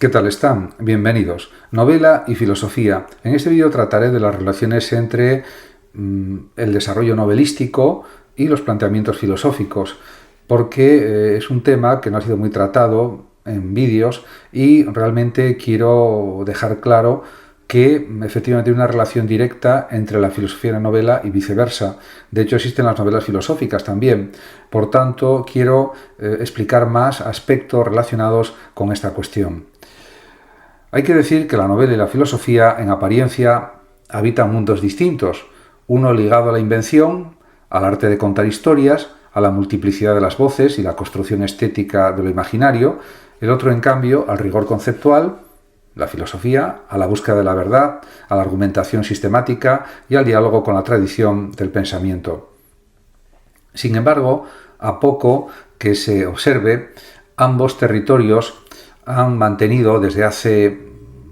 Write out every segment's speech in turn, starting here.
¿Qué tal están? Bienvenidos. Novela y filosofía. En este vídeo trataré de las relaciones entre el desarrollo novelístico y los planteamientos filosóficos, porque es un tema que no ha sido muy tratado en vídeos y realmente quiero dejar claro que efectivamente hay una relación directa entre la filosofía y la novela y viceversa. De hecho, existen las novelas filosóficas también. Por tanto, quiero explicar más aspectos relacionados con esta cuestión. Hay que decir que la novela y la filosofía, en apariencia, habitan mundos distintos, uno ligado a la invención, al arte de contar historias, a la multiplicidad de las voces y la construcción estética de lo imaginario, el otro, en cambio, al rigor conceptual, la filosofía, a la búsqueda de la verdad, a la argumentación sistemática y al diálogo con la tradición del pensamiento. Sin embargo, a poco que se observe, ambos territorios han mantenido desde hace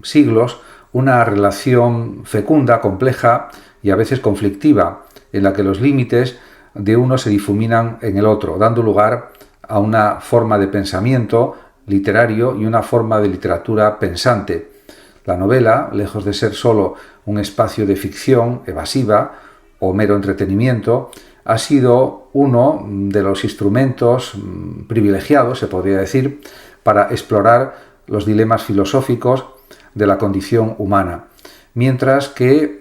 siglos una relación fecunda, compleja y a veces conflictiva, en la que los límites de uno se difuminan en el otro, dando lugar a una forma de pensamiento literario y una forma de literatura pensante. La novela, lejos de ser solo un espacio de ficción evasiva o mero entretenimiento, ha sido uno de los instrumentos privilegiados, se podría decir, para explorar los dilemas filosóficos de la condición humana, mientras que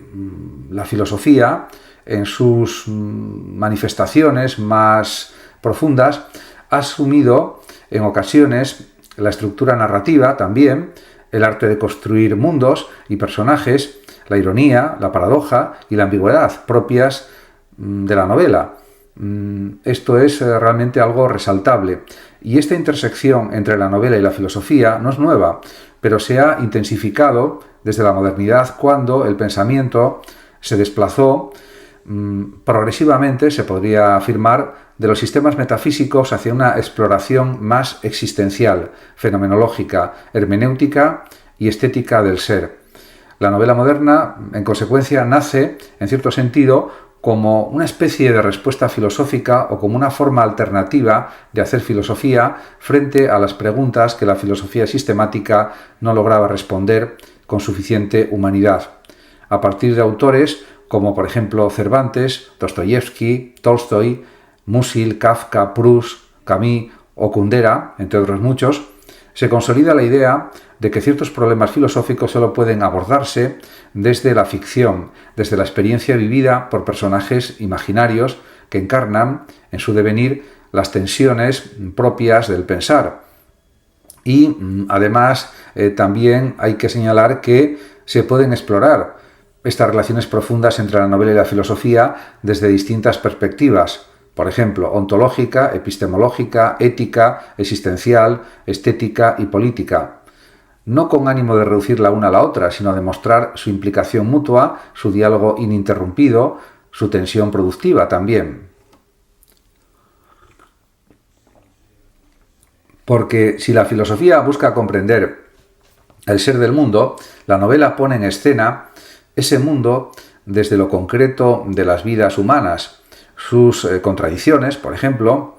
la filosofía, en sus manifestaciones más profundas, ha asumido en ocasiones la estructura narrativa también, el arte de construir mundos y personajes, la ironía, la paradoja y la ambigüedad propias de la novela. Esto es realmente algo resaltable. Y esta intersección entre la novela y la filosofía no es nueva, pero se ha intensificado desde la modernidad, cuando el pensamiento se desplazó progresivamente, se podría afirmar, de los sistemas metafísicos hacia una exploración más existencial, fenomenológica, hermenéutica y estética del ser. La novela moderna, en consecuencia, nace, en cierto sentido, como una especie de respuesta filosófica o como una forma alternativa de hacer filosofía frente a las preguntas que la filosofía sistemática no lograba responder con suficiente humanidad. A partir de autores como, por ejemplo, Cervantes, Dostoyevsky, Tolstoy, Musil, Kafka, Proust, Camus o Kundera, entre otros muchos, se consolida la idea de que ciertos problemas filosóficos solo pueden abordarse desde la ficción, desde la experiencia vivida por personajes imaginarios que encarnan en su devenir las tensiones propias del pensar. Y además también hay que señalar que se pueden explorar estas relaciones profundas entre la novela y la filosofía desde distintas perspectivas. Por ejemplo, ontológica, epistemológica, ética, existencial, estética y política. No con ánimo de reducir la una a la otra, sino de mostrar su implicación mutua, su diálogo ininterrumpido, su tensión productiva también. Porque si la filosofía busca comprender el ser del mundo, la novela pone en escena ese mundo desde lo concreto de las vidas humanas, sus contradicciones, por ejemplo,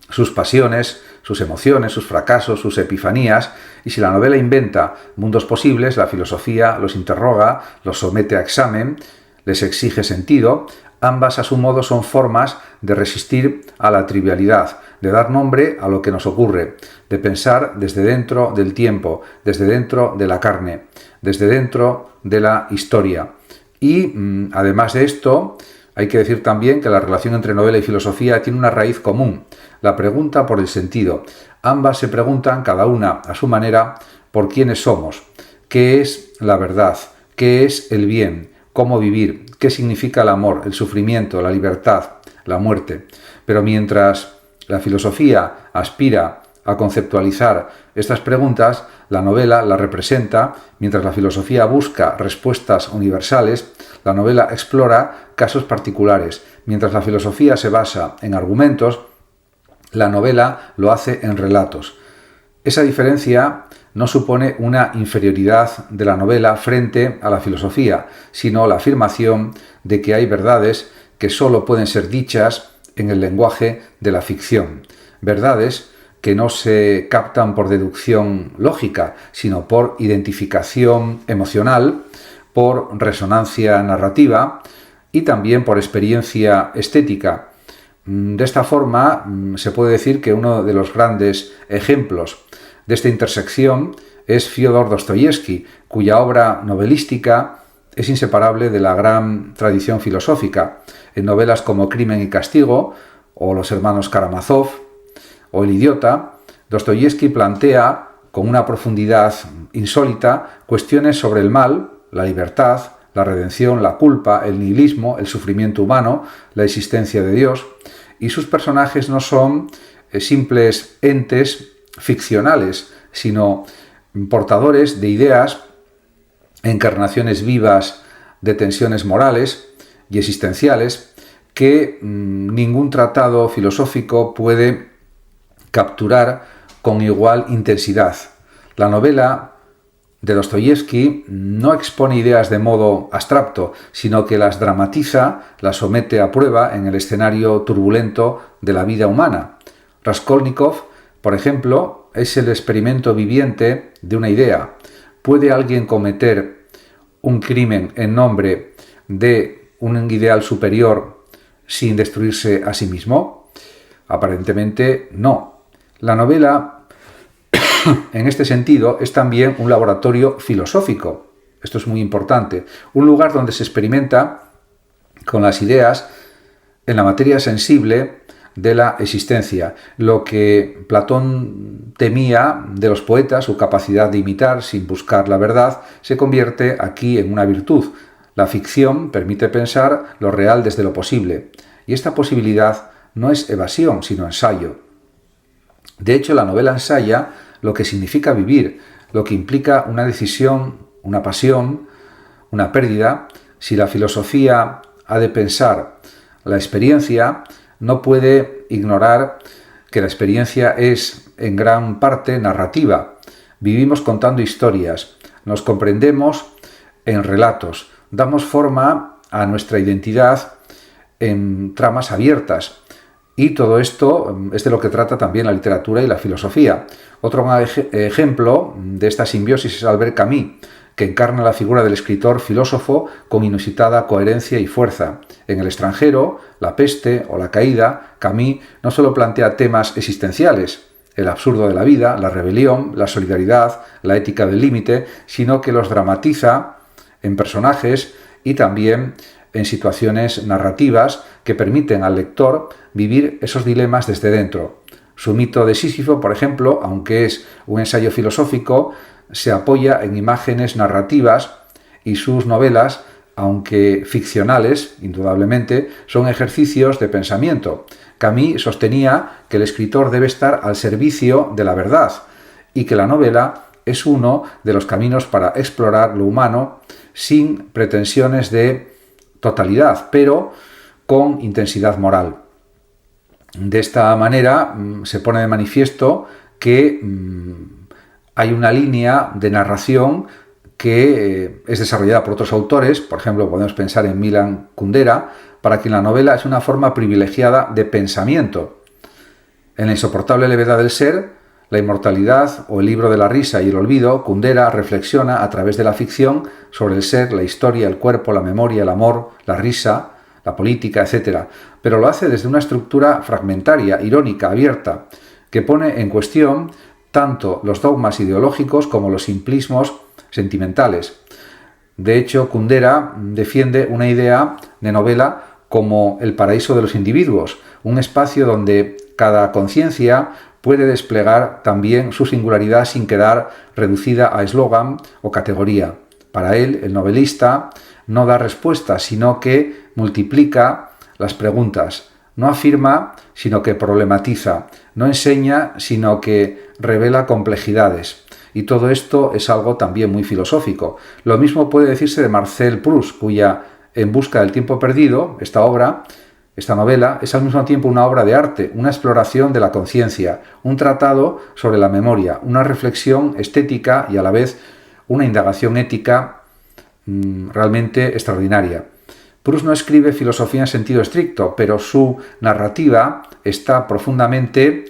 sus pasiones, sus emociones, sus fracasos, sus epifanías, y si la novela inventa mundos posibles, la filosofía los interroga, los somete a examen, les exige sentido. Ambas a su modo son formas de resistir a la trivialidad, de dar nombre a lo que nos ocurre, de pensar desde dentro del tiempo, desde dentro de la carne, desde dentro de la historia. Y además de esto, hay que decir también que la relación entre novela y filosofía tiene una raíz común, la pregunta por el sentido. Ambas se preguntan, cada una a su manera, por quiénes somos, qué es la verdad, qué es el bien, cómo vivir, qué significa el amor, el sufrimiento, la libertad, la muerte. Pero mientras la filosofía aspira a conceptualizar estas preguntas, la novela las representa. Mientras la filosofía busca respuestas universales, la novela explora casos particulares. Mientras la filosofía se basa en argumentos, la novela lo hace en relatos. Esa diferencia no supone una inferioridad de la novela frente a la filosofía, sino la afirmación de que hay verdades que solo pueden ser dichas en el lenguaje de la ficción. Verdades que no se captan por deducción lógica, sino por identificación emocional, por resonancia narrativa y también por experiencia estética. De esta forma, se puede decir que uno de los grandes ejemplos de esta intersección es Fyodor Dostoyevski, cuya obra novelística es inseparable de la gran tradición filosófica. En novelas como Crimen y Castigo, o Los hermanos Karamazov, o El idiota, Dostoyevski plantea con una profundidad insólita cuestiones sobre el mal, la libertad, la redención, la culpa, el nihilismo, el sufrimiento humano, la existencia de Dios, y sus personajes no son simples entes ficcionales, sino portadores de ideas, encarnaciones vivas de tensiones morales y existenciales que ningún tratado filosófico puede capturar con igual intensidad. La novela de Dostoyevski no expone ideas de modo abstracto, sino que las dramatiza, las somete a prueba en el escenario turbulento de la vida humana. Raskolnikov, por ejemplo, es el experimento viviente de una idea. ¿Puede alguien cometer un crimen en nombre de un ideal superior sin destruirse a sí mismo? Aparentemente no. La novela, en este sentido, es también un laboratorio filosófico. Esto es muy importante. Un lugar donde se experimenta con las ideas en la materia sensible de la existencia. Lo que Platón temía de los poetas, su capacidad de imitar sin buscar la verdad, se convierte aquí en una virtud. La ficción permite pensar lo real desde lo posible. Y esta posibilidad no es evasión, sino ensayo. De hecho, la novela ensaya lo que significa vivir, lo que implica una decisión, una pasión, una pérdida. Si la filosofía ha de pensar la experiencia, no puede ignorar que la experiencia es en gran parte narrativa. Vivimos contando historias, nos comprendemos en relatos, damos forma a nuestra identidad en tramas abiertas. Y todo esto es de lo que trata también la literatura y la filosofía. Otro ejemplo de esta simbiosis es Albert Camus, que encarna la figura del escritor filósofo con inusitada coherencia y fuerza. En El extranjero, La peste o La caída, Camus no solo plantea temas existenciales, el absurdo de la vida, la rebelión, la solidaridad, la ética del límite, sino que los dramatiza en personajes y también en situaciones narrativas que permiten al lector vivir esos dilemas desde dentro. Su mito de Sísifo, por ejemplo, aunque es un ensayo filosófico, se apoya en imágenes narrativas y sus novelas, aunque ficcionales, indudablemente, son ejercicios de pensamiento. Camus sostenía que el escritor debe estar al servicio de la verdad y que la novela es uno de los caminos para explorar lo humano sin pretensiones de totalidad, pero con intensidad moral. De esta manera se pone de manifiesto que hay una línea de narración que es desarrollada por otros autores, por ejemplo, podemos pensar en Milan Kundera, para quien la novela es una forma privilegiada de pensamiento. En La insoportable levedad del ser, La inmortalidad o El libro de la risa y el olvido, Kundera reflexiona a través de la ficción sobre el ser, la historia, el cuerpo, la memoria, el amor, la risa, la política, etc. Pero lo hace desde una estructura fragmentaria, irónica, abierta, que pone en cuestión tanto los dogmas ideológicos como los simplismos sentimentales. De hecho, Kundera defiende una idea de novela como el paraíso de los individuos, un espacio donde cada conciencia puede desplegar también su singularidad sin quedar reducida a eslogan o categoría. Para él, el novelista no da respuestas, sino que multiplica las preguntas. No afirma, sino que problematiza. No enseña, sino que revela complejidades. Y todo esto es algo también muy filosófico. Lo mismo puede decirse de Marcel Proust, cuya En busca del tiempo perdido, esta novela, es al mismo tiempo una obra de arte, una exploración de la conciencia, un tratado sobre la memoria, una reflexión estética y a la vez una indagación ética realmente extraordinaria. Proust no escribe filosofía en sentido estricto, pero su narrativa está profundamente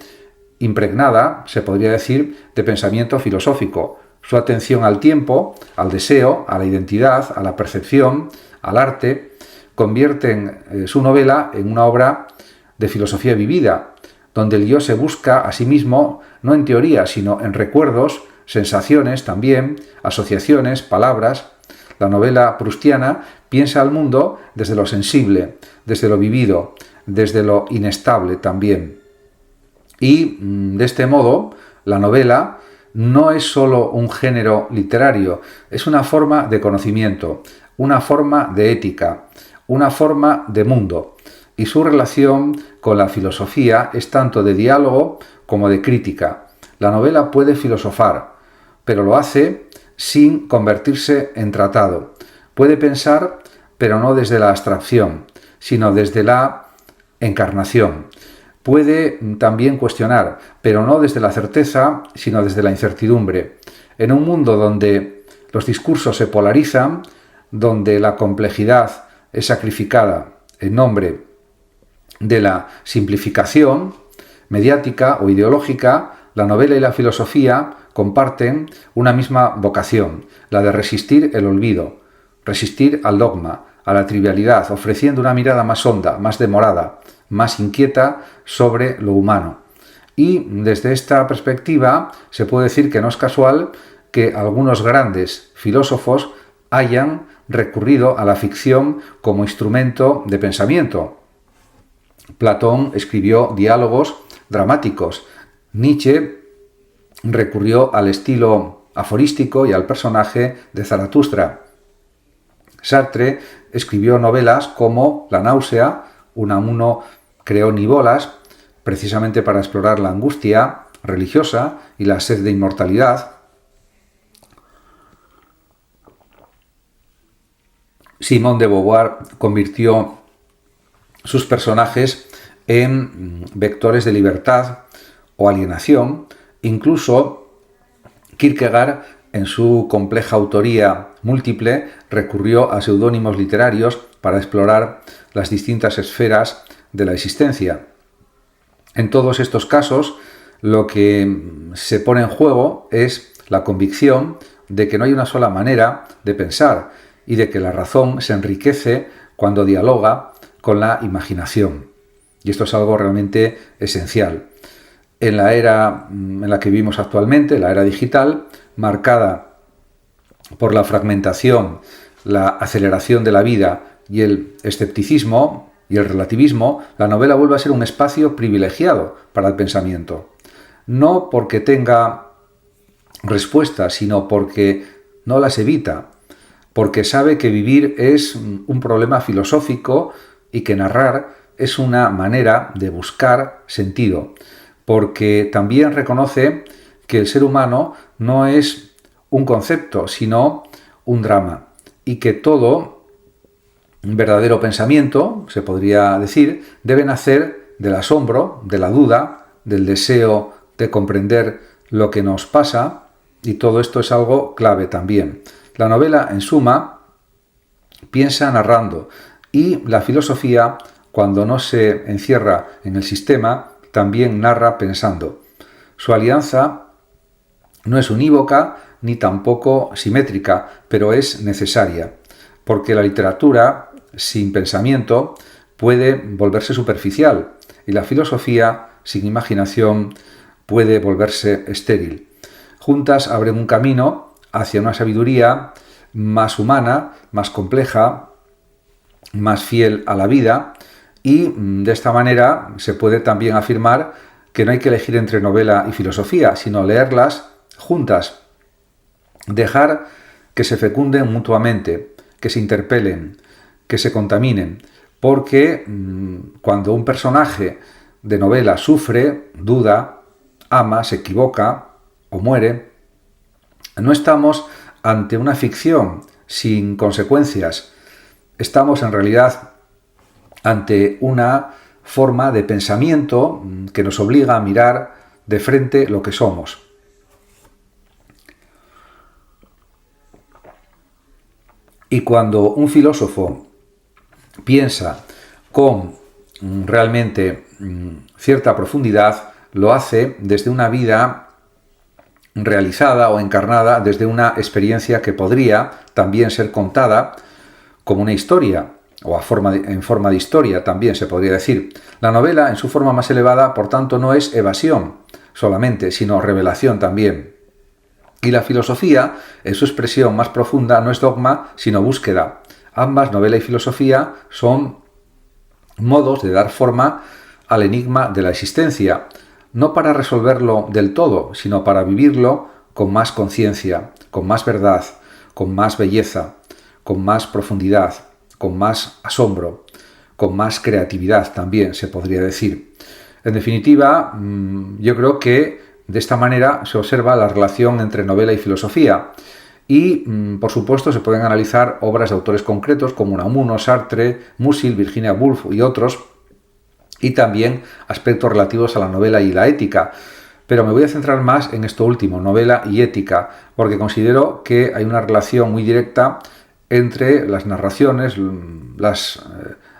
impregnada, se podría decir, de pensamiento filosófico. Su atención al tiempo, al deseo, a la identidad, a la percepción, al arte, convierten su novela en una obra de filosofía vivida, donde el yo se busca a sí mismo no en teoría, sino en recuerdos, sensaciones también, asociaciones, palabras. La novela proustiana piensa al mundo desde lo sensible, desde lo vivido, desde lo inestable también. Y de este modo, la novela no es solo un género literario, es una forma de conocimiento, una forma de ética, una forma de mundo. Y su relación con la filosofía es tanto de diálogo como de crítica. La novela puede filosofar, pero lo hace sin convertirse en tratado. Puede pensar, pero no desde la abstracción, sino desde la encarnación. Puede también cuestionar, pero no desde la certeza, sino desde la incertidumbre. En un mundo donde los discursos se polarizan, donde la complejidad es sacrificada en nombre de la simplificación mediática o ideológica, la novela y la filosofía comparten una misma vocación, la de resistir el olvido, resistir al dogma, a la trivialidad, ofreciendo una mirada más honda, más demorada, más inquieta sobre lo humano. Y desde esta perspectiva se puede decir que no es casual que algunos grandes filósofos hayan recurrido a la ficción como instrumento de pensamiento. Platón escribió diálogos dramáticos. Nietzsche recurrió al estilo aforístico y al personaje de Zaratustra. Sartre escribió novelas como La náusea, Unamuno creó Nivolas, precisamente para explorar la angustia religiosa y la sed de inmortalidad. Simone de Beauvoir convirtió sus personajes en vectores de libertad o alienación. Incluso Kierkegaard, en su compleja autoría múltiple, recurrió a seudónimos literarios para explorar las distintas esferas de la existencia. En todos estos casos, lo que se pone en juego es la convicción de que no hay una sola manera de pensar y de que la razón se enriquece cuando dialoga con la imaginación. Y esto es algo realmente esencial. En la era en la que vivimos actualmente, la era digital, marcada por la fragmentación, la aceleración de la vida y el escepticismo y el relativismo, la novela vuelve a ser un espacio privilegiado para el pensamiento. No porque tenga respuestas, sino porque no las evita, porque sabe que vivir es un problema filosófico y que narrar es una manera de buscar sentido, porque también reconoce que el ser humano no es un concepto, sino un drama, y que todo verdadero pensamiento, se podría decir, debe nacer del asombro, de la duda, del deseo de comprender lo que nos pasa, y todo esto es algo clave también. La novela, en suma, piensa narrando, y la filosofía, cuando no se encierra en el sistema, también narra pensando. Su alianza no es unívoca ni tampoco simétrica, pero es necesaria, porque la literatura sin pensamiento puede volverse superficial y la filosofía sin imaginación puede volverse estéril. Juntas abren un camino hacia una sabiduría más humana, más compleja, más fiel a la vida, y de esta manera se puede también afirmar que no hay que elegir entre novela y filosofía, sino leerlas juntas, dejar que se fecunden mutuamente, que se interpelen, que se contaminen, porque cuando un personaje de novela sufre, duda, ama, se equivoca o muere, no estamos ante una ficción sin consecuencias, estamos en realidad ante una forma de pensamiento que nos obliga a mirar de frente lo que somos. Y cuando un filósofo piensa con realmente cierta profundidad, lo hace desde una vida realizada o encarnada, desde una experiencia que podría también ser contada como una historia, o en forma de historia también se podría decir. La novela, en su forma más elevada, por tanto, no es evasión solamente, sino revelación también. Y la filosofía, en su expresión más profunda, no es dogma, sino búsqueda. Ambas, novela y filosofía, son modos de dar forma al enigma de la existencia, no para resolverlo del todo, sino para vivirlo con más conciencia, con más verdad, con más belleza, con más profundidad, con más asombro, con más creatividad también se podría decir. En definitiva, yo creo que de esta manera se observa la relación entre novela y filosofía. Y, por supuesto, se pueden analizar obras de autores concretos como Unamuno, Sartre, Musil, Virginia Woolf y otros, y también aspectos relativos a la novela y la ética. Pero me voy a centrar más en esto último, novela y ética, porque considero que hay una relación muy directa entre las narraciones, las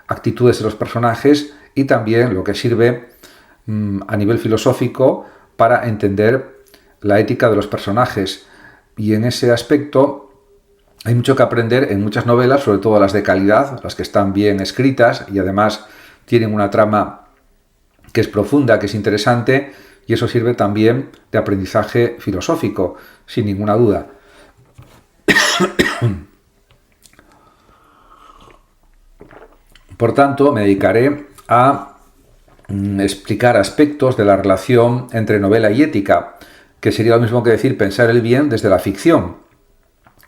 actitudes de los personajes y también lo que sirve a nivel filosófico para entender la ética de los personajes. Y en ese aspecto hay mucho que aprender en muchas novelas, sobre todo las de calidad, las que están bien escritas y además tienen una trama que es profunda, que es interesante, y eso sirve también de aprendizaje filosófico, sin ninguna duda. Por tanto, me dedicaré a explicar aspectos de la relación entre novela y ética, que sería lo mismo que decir pensar el bien desde la ficción.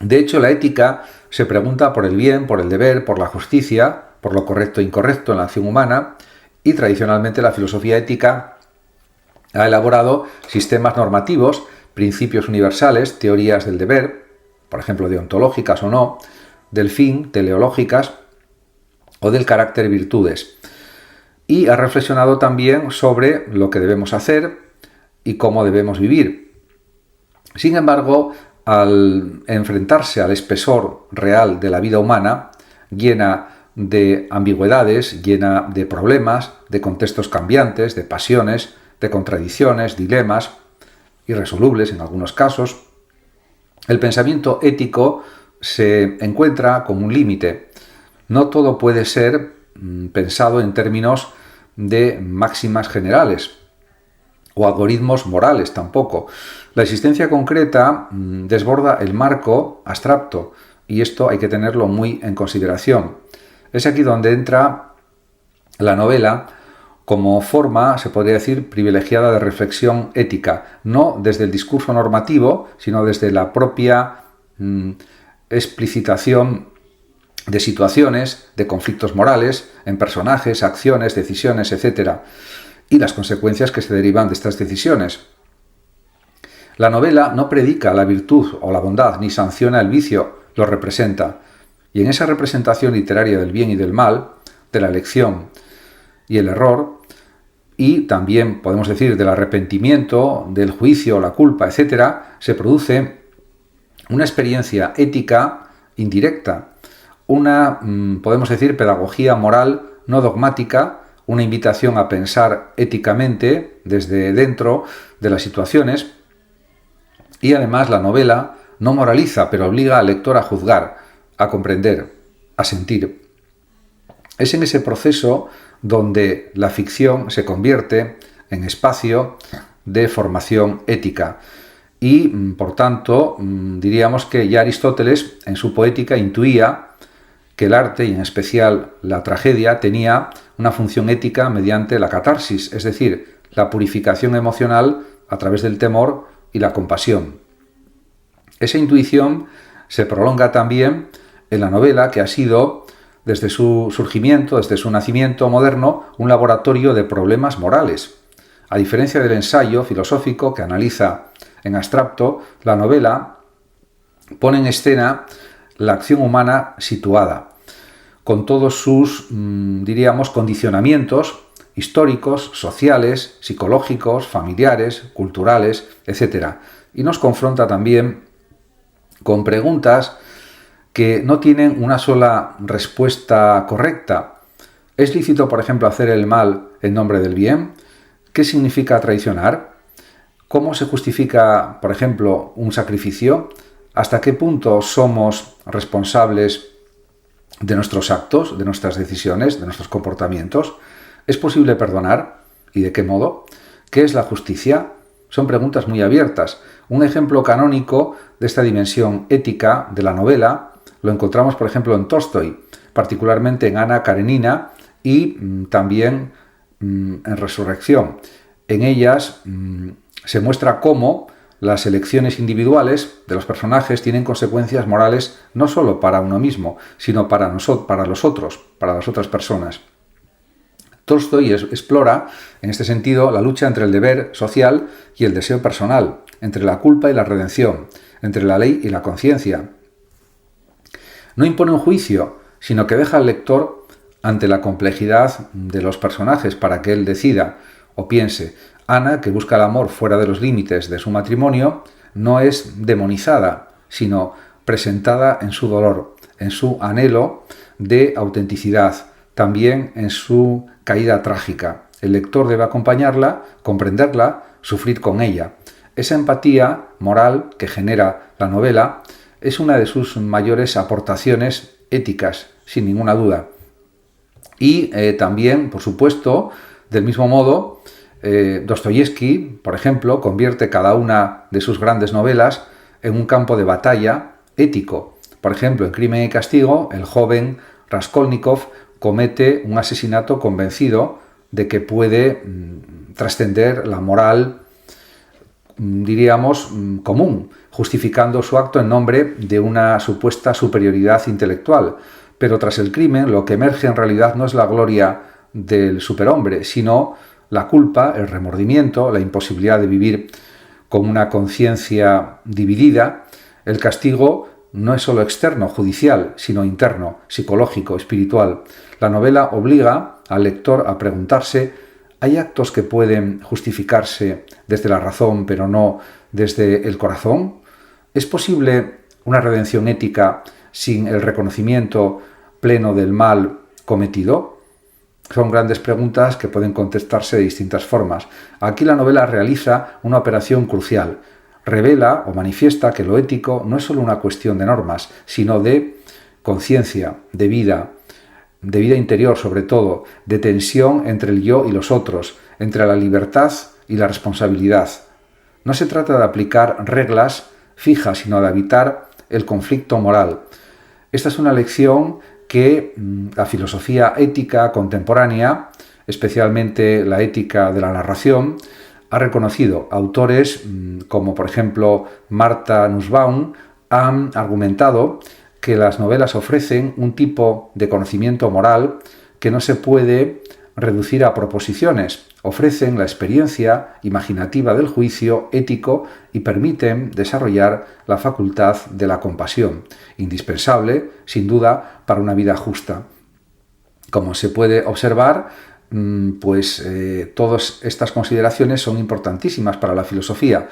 De hecho, la ética se pregunta por el bien, por el deber, por la justicia, por lo correcto e incorrecto en la acción humana, y tradicionalmente la filosofía ética ha elaborado sistemas normativos, principios universales, teorías del deber, por ejemplo, deontológicas o no, del fin, teleológicas, o del carácter, virtudes. Y ha reflexionado también sobre lo que debemos hacer y cómo debemos vivir. Sin embargo, al enfrentarse al espesor real de la vida humana, llena de ambigüedades, llena de problemas, de contextos cambiantes, de pasiones, de contradicciones, dilemas, irresolubles en algunos casos, el pensamiento ético se encuentra como un límite. No todo puede ser pensado en términos de máximas generales o algoritmos morales tampoco. La existencia concreta desborda el marco abstracto y esto hay que tenerlo muy en consideración. Es aquí donde entra la novela como forma, se podría decir, privilegiada de reflexión ética, no desde el discurso normativo, sino desde la propia explicitación de situaciones, de conflictos morales, en personajes, acciones, decisiones, etc., y las consecuencias que se derivan de estas decisiones. La novela no predica la virtud o la bondad, ni sanciona el vicio, lo representa. Y en esa representación literaria del bien y del mal, de la elección y el error, y también podemos decir del arrepentimiento, del juicio, la culpa, etc., se produce una experiencia ética indirecta, una, podemos decir, pedagogía moral no dogmática, una invitación a pensar éticamente desde dentro de las situaciones, y además la novela no moraliza, pero obliga al lector a juzgar, a comprender, a sentir. Es en ese proceso donde la ficción se convierte en espacio de formación ética. Y, por tanto, diríamos que ya Aristóteles, en su Poética, intuía que el arte, y en especial la tragedia, tenía una función ética mediante la catarsis, es decir, la purificación emocional a través del temor y la compasión. Esa intuición se prolonga también en la novela, que ha sido, desde su surgimiento, desde su nacimiento moderno, un laboratorio de problemas morales. A diferencia del ensayo filosófico que analiza en abstracto, la novela pone en escena la acción humana situada, con todos sus, diríamos, condicionamientos históricos, sociales, psicológicos, familiares, culturales, etc. Y nos confronta también con preguntas que no tienen una sola respuesta correcta. ¿Es lícito, por ejemplo, hacer el mal en nombre del bien? ¿Qué significa traicionar? ¿Cómo se justifica, por ejemplo, un sacrificio? ¿Hasta qué punto somos responsables de nuestros actos, de nuestras decisiones, de nuestros comportamientos? ¿Es posible perdonar? ¿Y de qué modo? ¿Qué es la justicia? Son preguntas muy abiertas. Un ejemplo canónico de esta dimensión ética de la novela lo encontramos, por ejemplo, en Tolstói, particularmente en Ana Karenina y también en Resurrección. En ellas se muestra cómo las elecciones individuales de los personajes tienen consecuencias morales no solo para uno mismo, sino para los otros, para las otras personas. Tolstói explora, en este sentido, la lucha entre el deber social y el deseo personal, entre la culpa y la redención, entre la ley y la conciencia. No impone un juicio, sino que deja al lector ante la complejidad de los personajes para que él decida o piense. Ana, que busca el amor fuera de los límites de su matrimonio, no es demonizada, sino presentada en su dolor, en su anhelo de autenticidad, también en su caída trágica. El lector debe acompañarla, comprenderla, sufrir con ella. Esa empatía moral que genera la novela es una de sus mayores aportaciones éticas, sin ninguna duda. Y también, por supuesto, del mismo modo, Dostoyevski, por ejemplo, convierte cada una de sus grandes novelas en un campo de batalla ético. Por ejemplo, en Crimen y Castigo, el joven Raskolnikov comete un asesinato convencido de que puede trascender la moral, diríamos, común, justificando su acto en nombre de una supuesta superioridad intelectual. Pero tras el crimen, lo que emerge en realidad no es la gloria del superhombre, sino la culpa, el remordimiento, la imposibilidad de vivir con una conciencia dividida. El castigo no es solo externo, judicial, sino interno, psicológico, espiritual. La novela obliga al lector a preguntarse: ¿hay actos que pueden justificarse desde la razón, pero no desde el corazón? ¿Es posible una redención ética sin el reconocimiento pleno del mal cometido? Son grandes preguntas que pueden contestarse de distintas formas. Aquí la novela realiza una operación crucial. Revela o manifiesta que lo ético no es solo una cuestión de normas, sino de conciencia, de vida interior sobre todo, de tensión entre el yo y los otros, entre la libertad y la responsabilidad. No se trata de aplicar reglas fijas, sino de evitar el conflicto moral. Esta es una lección que la filosofía ética contemporánea, especialmente la ética de la narración, ha reconocido. Autores como, por ejemplo, Martha Nussbaum han argumentado que las novelas ofrecen un tipo de conocimiento moral que no se puede reducir a proposiciones. Ofrecen la experiencia imaginativa del juicio ético y permiten desarrollar la facultad de la compasión, indispensable, sin duda, para una vida justa. Como se puede observar, todas estas consideraciones son importantísimas para la filosofía.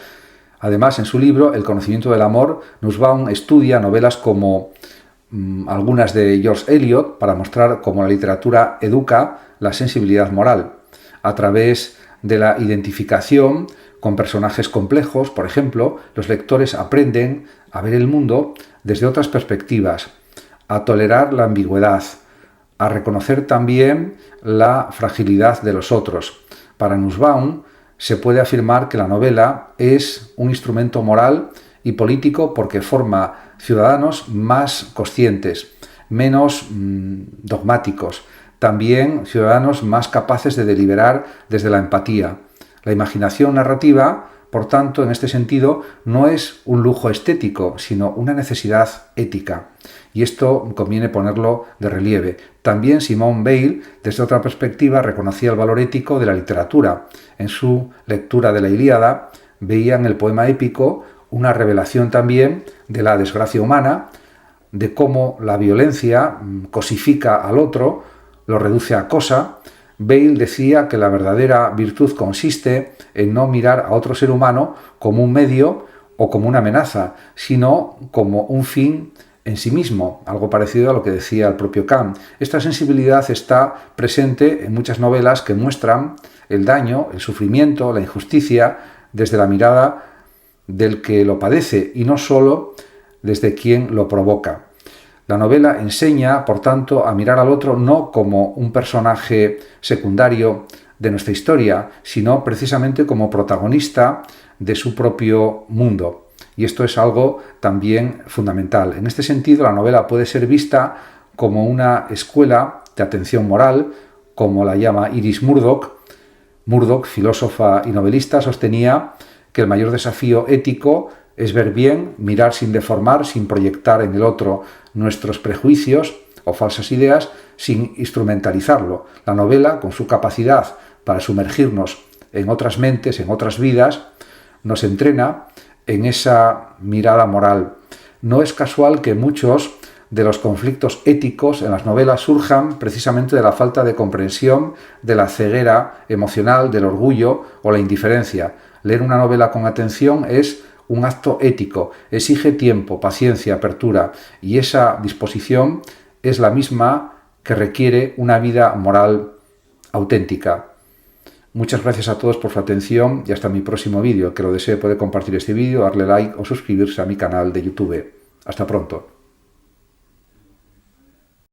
Además, en su libro El conocimiento del amor, Nussbaum estudia novelas como algunas de George Eliot para mostrar cómo la literatura educa la sensibilidad moral. A través de la identificación con personajes complejos, por ejemplo, los lectores aprenden a ver el mundo desde otras perspectivas, a tolerar la ambigüedad, a reconocer también la fragilidad de los otros. Para Nussbaum, se puede afirmar que la novela es un instrumento moral y político porque forma ciudadanos más conscientes, menos dogmáticos, también ciudadanos más capaces de deliberar desde la empatía. La imaginación narrativa, por tanto, en este sentido, no es un lujo estético, sino una necesidad ética. Y esto conviene ponerlo de relieve. También Simone Weil, desde otra perspectiva, reconocía el valor ético de la literatura. En su lectura de la Ilíada, veía en el poema épico una revelación también de la desgracia humana, de cómo la violencia cosifica al otro, lo reduce a cosa. Weil decía que la verdadera virtud consiste en no mirar a otro ser humano como un medio o como una amenaza, sino como un fin en sí mismo, algo parecido a lo que decía el propio Kant. Esta sensibilidad está presente en muchas novelas que muestran el daño, el sufrimiento, la injusticia desde la mirada del que lo padece y no solo desde quien lo provoca. La novela enseña, por tanto, a mirar al otro no como un personaje secundario de nuestra historia, sino precisamente como protagonista de su propio mundo. Y esto es algo también fundamental. En este sentido, la novela puede ser vista como una escuela de atención moral, como la llama Iris Murdoch. Murdoch, filósofa y novelista, sostenía que el mayor desafío ético es ver bien, mirar sin deformar, sin proyectar en el otro nuestros prejuicios o falsas ideas, sin instrumentalizarlo. La novela, con su capacidad para sumergirnos en otras mentes, en otras vidas, nos entrena en esa mirada moral. No es casual que muchos de los conflictos éticos en las novelas surjan precisamente de la falta de comprensión, de la ceguera emocional, del orgullo o la indiferencia. Leer una novela con atención es un acto ético, exige tiempo, paciencia, apertura, y esa disposición es la misma que requiere una vida moral auténtica. Muchas gracias a todos por su atención y hasta mi próximo vídeo. El que lo desee puede compartir este vídeo, darle like o suscribirse a mi canal de YouTube. Hasta pronto.